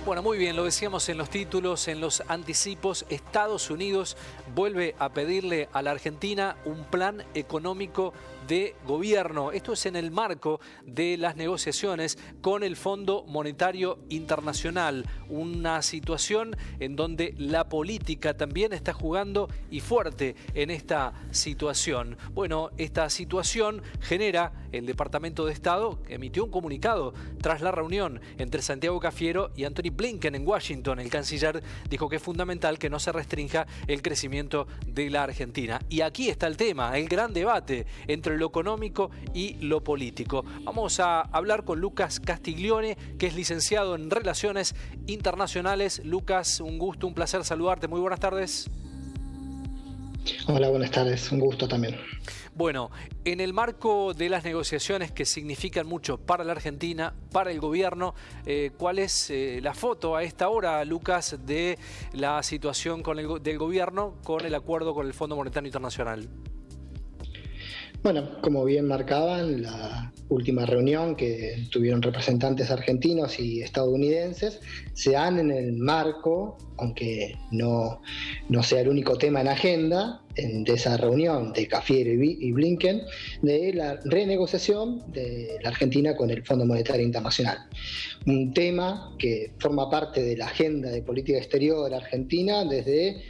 Bueno, muy bien, lo decíamos en los títulos, en los anticipos. Estados Unidos vuelve a pedirle a la Argentina un plan económico de gobierno. Esto es en el marco de las negociaciones con el Fondo Monetario Internacional. Una situación en donde la política también está jugando y fuerte en esta situación. Bueno, esta situación genera el Departamento de Estado, que emitió un comunicado tras la reunión entre Santiago Cafiero y Antony Blinken en Washington. El canciller dijo que es fundamental que no se restrinja el crecimiento de la Argentina. Y aquí está el tema, el gran debate entre lo económico y lo político. Vamos a hablar con Lucas Castiglione, que es licenciado en Relaciones Internacionales. Lucas, un gusto, un placer saludarte. Muy buenas tardes. Hola, buenas tardes. Un gusto también. Bueno, en el marco de las negociaciones que significan mucho para la Argentina, para el gobierno, ¿cuál es la foto a esta hora, Lucas, de la situación del gobierno con el acuerdo con el Fondo Monetario Internacional? Bueno, como bien marcaban, la última reunión que tuvieron representantes argentinos y estadounidenses se dan en el marco, aunque no sea el único tema en agenda, de esa reunión de Cafiero y Blinken, de la renegociación de la Argentina con el Fondo Monetario Internacional. Un tema que forma parte de la agenda de política exterior de la Argentina desde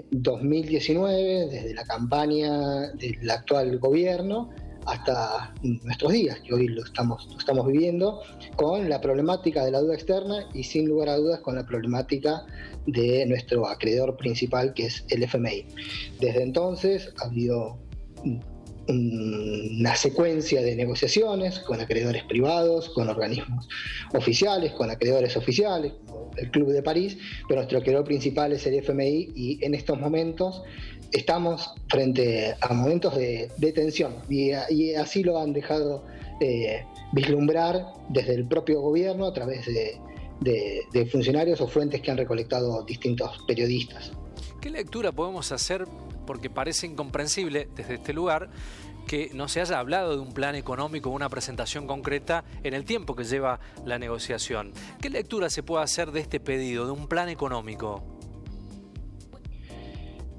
2019, desde la campaña del actual gobierno hasta nuestros días, que hoy lo estamos viviendo, con la problemática de la deuda externa y sin lugar a dudas con la problemática de nuestro acreedor principal, que es el FMI. Desde entonces ha habido una secuencia de negociaciones con acreedores privados, con organismos oficiales, con acreedores oficiales, como el Club de París, pero nuestro acreedor principal es el FMI y en estos momentos estamos frente a momentos de tensión y así lo han dejado vislumbrar desde el propio gobierno a través de funcionarios o fuentes que han recolectado distintos periodistas. ¿Qué lectura podemos hacer? Porque parece incomprensible desde este lugar que no se haya hablado de un plan económico, una presentación concreta en el tiempo que lleva la negociación. ¿Qué lectura se puede hacer de este pedido, de un plan económico?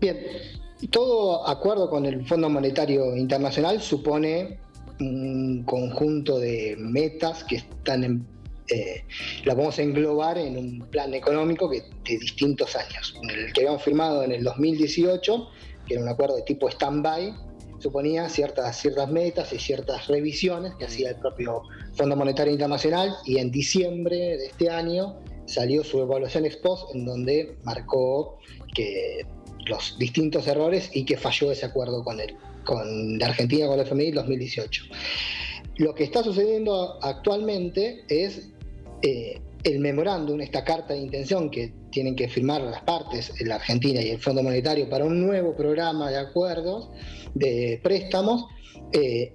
Bien, todo acuerdo con el Fondo Monetario Internacional supone un conjunto de metas que están la vamos a englobar en un plan económico de distintos años. El que habíamos firmado en el 2018, que era un acuerdo de tipo stand-by, suponía ciertas metas y ciertas revisiones que hacía el propio Fondo Monetario Internacional, y en diciembre de este año salió su evaluación ex post, en donde marcó que los distintos errores y que falló ese acuerdo con la Argentina, con el FMI en 2018. Lo que está sucediendo actualmente es el memorándum, esta carta de intención que tienen que firmar las partes, la Argentina y el Fondo Monetario, para un nuevo programa de acuerdos de préstamos.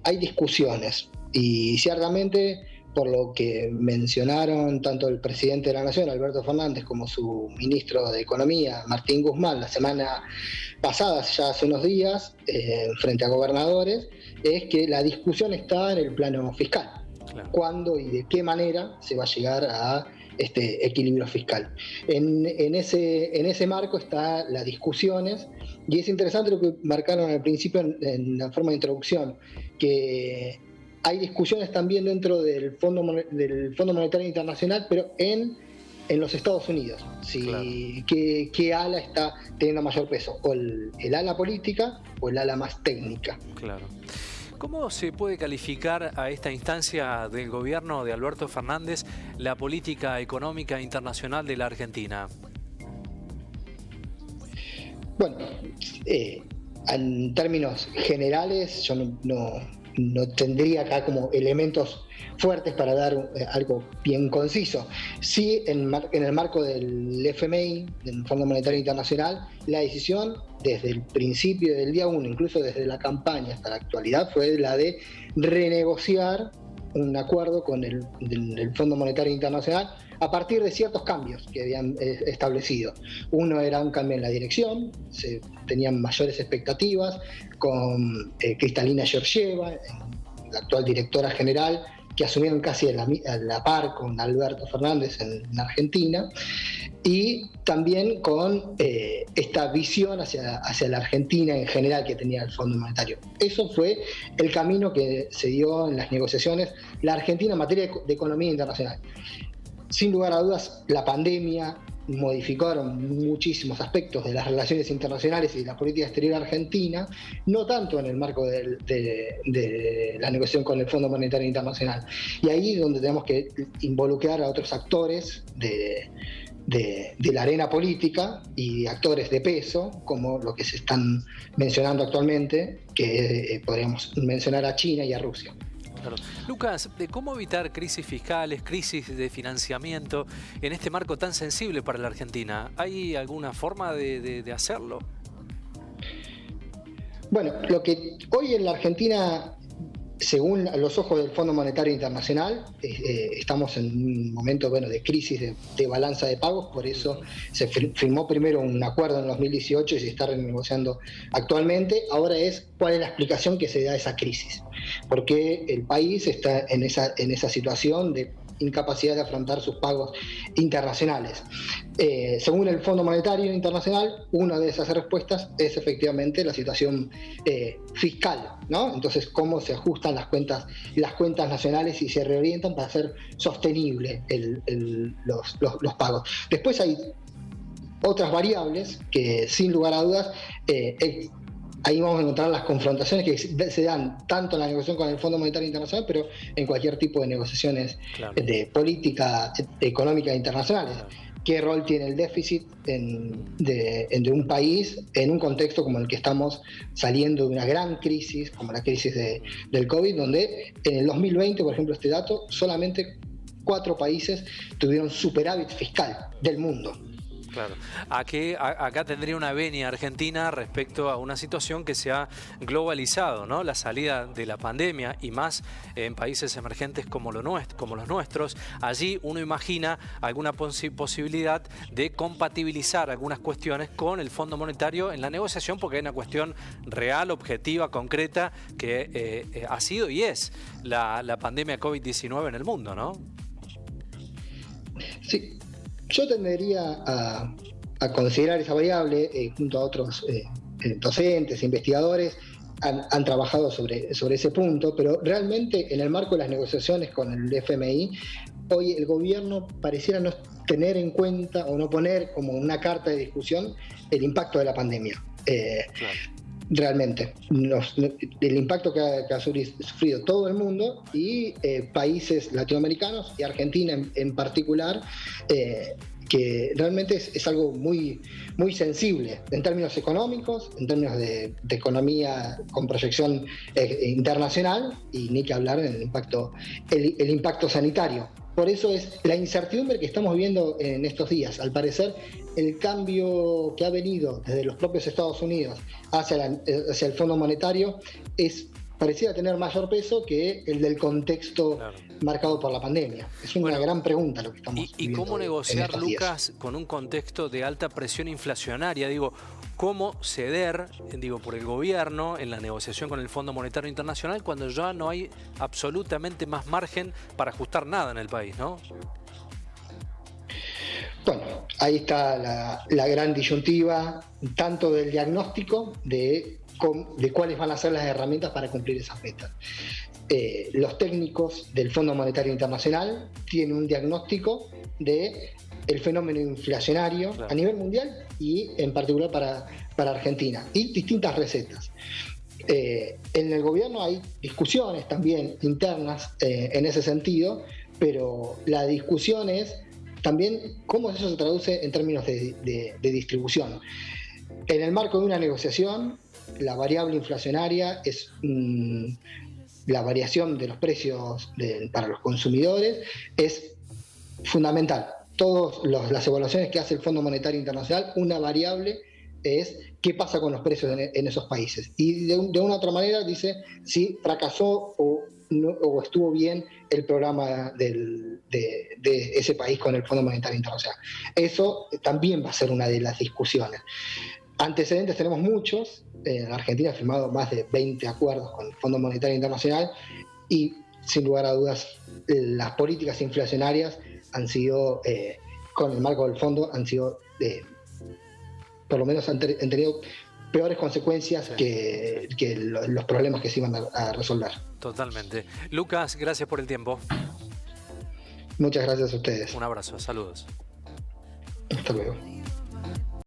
Hay discusiones y ciertamente, por lo que mencionaron tanto el presidente de la Nación, Alberto Fernández, como su ministro de Economía, Martín Guzmán, la semana pasada, ya hace unos días, frente a gobernadores, es que la discusión está en el plano fiscal. Claro. ¿Cuándo y de qué manera se va a llegar a este equilibrio fiscal? En ese marco están las discusiones, y es interesante lo que marcaron al principio en la forma de introducción, que hay discusiones también dentro del Fondo Monetario Internacional, pero en los Estados Unidos. ¿Sí? Claro. ¿Qué ala está teniendo mayor peso? ¿O el ala política o el ala más técnica? Claro. ¿Cómo se puede calificar a esta instancia del gobierno de Alberto Fernández la política económica internacional de la Argentina? Bueno, en términos generales, yo no tendría acá como elementos fuertes para dar algo bien conciso. Sí, en el marco del FMI, del Fondo Monetario Internacional, la decisión desde el principio del día 1, incluso desde la campaña hasta la actualidad, fue la de renegociar un acuerdo con el Fondo Monetario Internacional a partir de ciertos cambios que habían establecido. Uno era un cambio en la dirección, se tenían mayores expectativas con Kristalina Georgieva, la actual directora general, que asumieron casi a la par con Alberto Fernández en Argentina, y también con esta visión hacia la Argentina en general que tenía el Fondo Monetario. Eso fue el camino que se dio en las negociaciones la Argentina en materia de economía internacional. Sin lugar a dudas, la pandemia modificaron muchísimos aspectos de las relaciones internacionales y de la política exterior argentina, no tanto en el marco de la negociación con el Fondo Monetario Internacional. Y ahí es donde tenemos que involucrar a otros actores de la arena política y actores de peso, como lo que se están mencionando actualmente, que podríamos mencionar a China y a Rusia. Claro. Lucas, ¿de cómo evitar crisis fiscales, crisis de financiamiento en este marco tan sensible para la Argentina? ¿Hay alguna forma de hacerlo? Bueno, lo que hoy en la Argentina, según los ojos del Fondo Monetario Internacional, estamos en un momento de crisis de balanza de pagos, por eso se firmó primero un acuerdo en 2018 y se está renegociando actualmente. Ahora es cuál es la explicación que se da a esa crisis, porque el país está en esa situación de incapacidad de afrontar sus pagos internacionales. Según el Fondo Monetario Internacional, una de esas respuestas es efectivamente la situación fiscal, ¿no? Entonces, cómo se ajustan las cuentas nacionales y se reorientan para hacer sostenible los pagos. Después hay otras variables que, sin lugar a dudas, ahí vamos a encontrar las confrontaciones que se dan tanto en la negociación con el Fondo Monetario Internacional, pero en cualquier tipo de negociaciones de política económica internacionales. Claro. ¿Qué rol tiene el déficit de un país en un contexto como el que estamos saliendo de una gran crisis, como la crisis del COVID, donde en el 2020, por ejemplo, este dato, solamente 4 países tuvieron superávit fiscal del mundo? Claro. Acá tendría una venia Argentina respecto a una situación que se ha globalizado, ¿no? La salida de la pandemia y más en países emergentes como los nuestros. Allí uno imagina alguna posibilidad de compatibilizar algunas cuestiones con el Fondo Monetario en la negociación, porque hay una cuestión real, objetiva, concreta, que ha sido y es la pandemia COVID-19 en el mundo, ¿no? Sí. Yo tendería a considerar esa variable junto a otros docentes, investigadores, han trabajado sobre ese punto, pero realmente en el marco de las negociaciones con el FMI, hoy el gobierno pareciera no tener en cuenta o no poner como una carta de discusión el impacto de la pandemia. Claro. Realmente, el impacto que ha sufrido todo el mundo y países latinoamericanos y Argentina en particular, que realmente es algo muy, muy sensible en términos económicos, en términos de economía con proyección internacional, y ni que hablar en el impacto sanitario. Por eso es la incertidumbre que estamos viviendo en estos días. Al parecer, el cambio que ha venido desde los propios Estados Unidos hacia el Fondo Monetario parecía tener mayor peso que el del contexto marcado por la pandemia. Es una gran pregunta lo que estamos viviendo. ¿Y cómo negociar, Lucas, con un contexto de alta presión inflacionaria? ¿Cómo ceder, por el gobierno en la negociación con el Fondo Monetario Internacional cuando ya no hay absolutamente más margen para ajustar nada en el país, ¿no? Bueno, ahí está la gran disyuntiva, tanto del diagnóstico de cuáles van a ser las herramientas para cumplir esas metas. Los técnicos del Fondo Monetario Internacional tienen un diagnóstico del fenómeno inflacionario a nivel mundial y en particular para Argentina, y distintas recetas. En el gobierno hay discusiones también internas en ese sentido, pero la discusión es también cómo eso se traduce en términos de distribución. En el marco de una negociación, la variable inflacionaria es la variación de los precios para los consumidores es fundamental. Todas las evaluaciones que hace el Fondo Monetario Internacional, una variable es qué pasa con los precios en esos países. Y de una u otra manera dice si fracasó o estuvo bien el programa de ese país con el Fondo Monetario Internacional. Eso también va a ser una de las discusiones. Antecedentes tenemos muchos. Argentina ha firmado más de 20 acuerdos con el Fondo Monetario Internacional y sin lugar a dudas, las políticas inflacionarias han sido, con el marco del fondo, han sido, por lo menos han tenido peores consecuencias que los problemas que se iban a resolver. Totalmente. Lucas, gracias por el tiempo. Muchas gracias a ustedes. Un abrazo, saludos. Hasta luego.